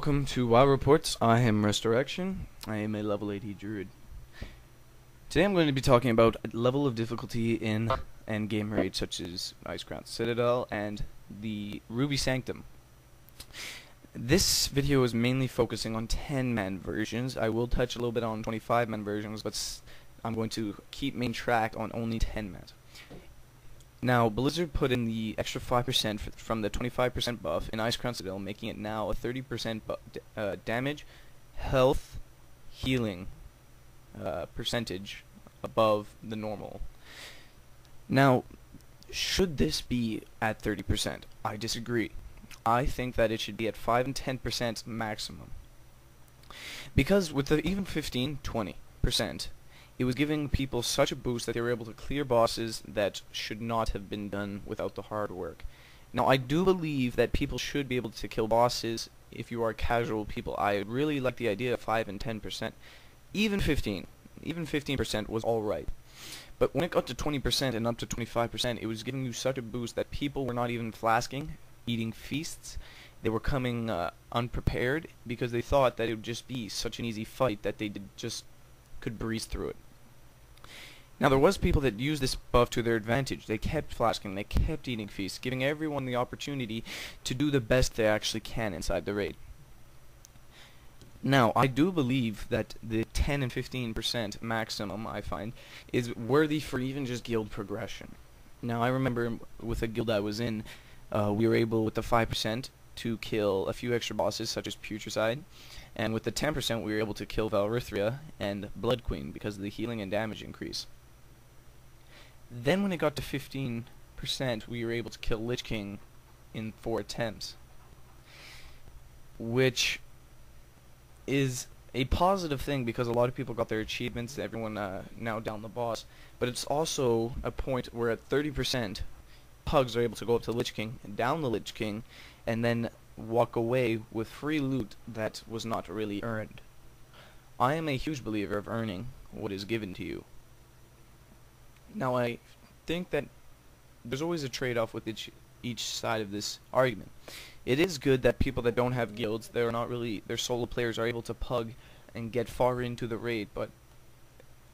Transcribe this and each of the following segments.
welcome to WoW Reports. I am Restoration. I am a level 80 druid. Today I'm going to be talking about a level of difficulty in endgame raids such as Icecrown, Citadel, and the Ruby Sanctum. This video is mainly focusing on 10-man versions. I will touch a little bit on 25-man versions, but I'm going to keep main track on only 10-man. Now, Blizzard put in the extra 5% from the 25% buff in Icecrown Citadel, making it now a 30% damage, health, healing percentage above the normal. Now, should this be at 30%? I disagree. I think that it should be at 5 and 10% maximum. Because with the even 15, 20%, it was giving people such a boost that they were able to clear bosses that should not have been done without the hard work. Now, I do believe that people should be able to kill bosses if you are casual people. I really like the idea of 5 and 10%. Even 15% was alright. But when it got to 20% and up to 25%, it was giving you such a boost that people were not even flasking, eating feasts. They were coming unprepared because they thought that it would just be such an easy fight that they just could breeze through it. Now, there was people that used this buff to their advantage. They kept flasking, they kept eating feasts, giving everyone the opportunity to do the best they actually can inside the raid. Now, I do believe that the 10 and 15% maximum, I find, is worthy for even just guild progression. Now, I remember with a guild I was in, we were able, with the 5%, to kill a few extra bosses, such as Putricide, and with the 10% we were able to kill Valrithria and Blood Queen because of the healing and damage increase. Then when it got to 15%, we were able to kill Lich King in 4 attempts, which is a positive thing because a lot of people got their achievements, everyone now down the boss, but it's also a point where at 30%, pugs are able to go up to Lich King, and down the Lich King, and then walk away with free loot that was not really earned. I am a huge believer of earning what is given to you. Now, I think that there's always a trade-off with each side of this argument. It is good that people that don't have guilds, they're solo players, are able to pug and get far into the raid, but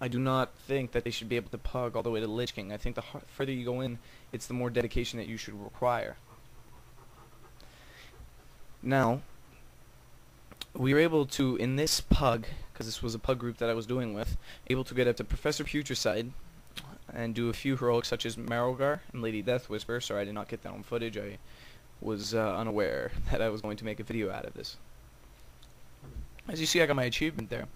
I do not think that they should be able to pug all the way to Lich King. I think the further you go in, it's the more dedication that you should require. Now, we were able to, in this pug, because this was a pug group that I was doing with, able to get up to Professor Putricide and do a few heroics such as Marrowgar and Lady Death Whisper. Sorry, I did not get that on footage. I was unaware that I was going to make a video out of this. As you see, I got my achievement there.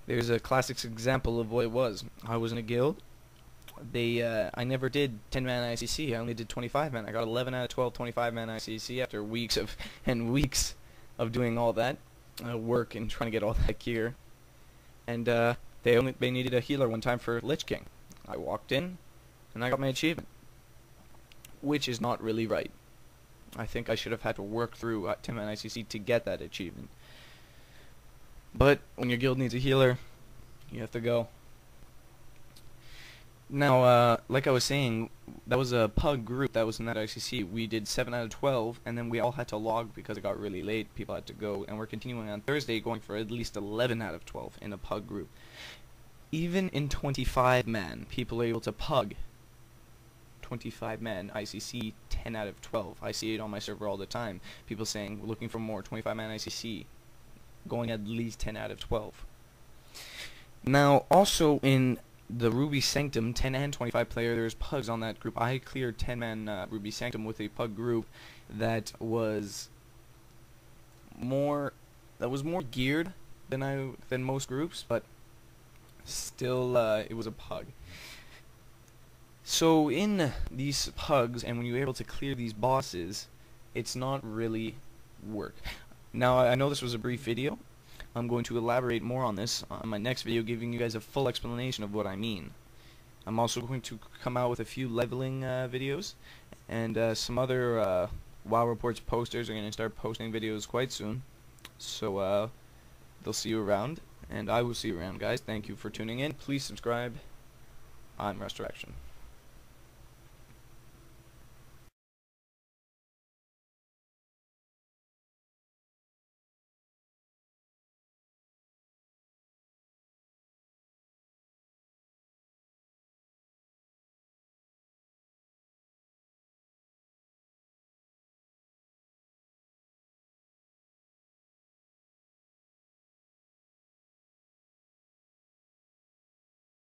There's a classic example of what it was. I was in a guild. I never did 10-man ICC. I only did 25-man. I got 11 out of 12 25-man ICC after weeks of doing all that work and trying to get all that gear. And they needed a healer one time for Lich King. I walked in and I got my achievement, which is not really right. I think I should have had to work through 10-man ICC to get that achievement. But when your guild needs a healer, you have to go. Now, like I was saying, that was a pug group that was in that ICC. We did 7 out of 12, and then we all had to log because it got really late. People had to go, and we're continuing on Thursday, going for at least 11 out of 12 in a pug group. Even in 25-man, people are able to pug 25-man ICC 10 out of 12. I see it on my server all the time. People saying, we're looking for more 25-man ICC, going at least 10 out of 12. Now, also in the Ruby Sanctum 10 and 25 player, there's pugs on that group. I cleared 10-man Ruby Sanctum with a pug group that was more geared than most groups, but still it was a pug. So in these pugs, and when you're able to clear these bosses, it's not really work. Now, I know this was a brief video. I'm going to elaborate more on this on my next video, giving you guys a full explanation of what I mean. I'm also going to come out with a few leveling videos, and some other WoW Reports posters are going to start posting videos quite soon. So they'll see you around, and I will see you around, guys. Thank you for tuning in. Please subscribe. I'm Restoration.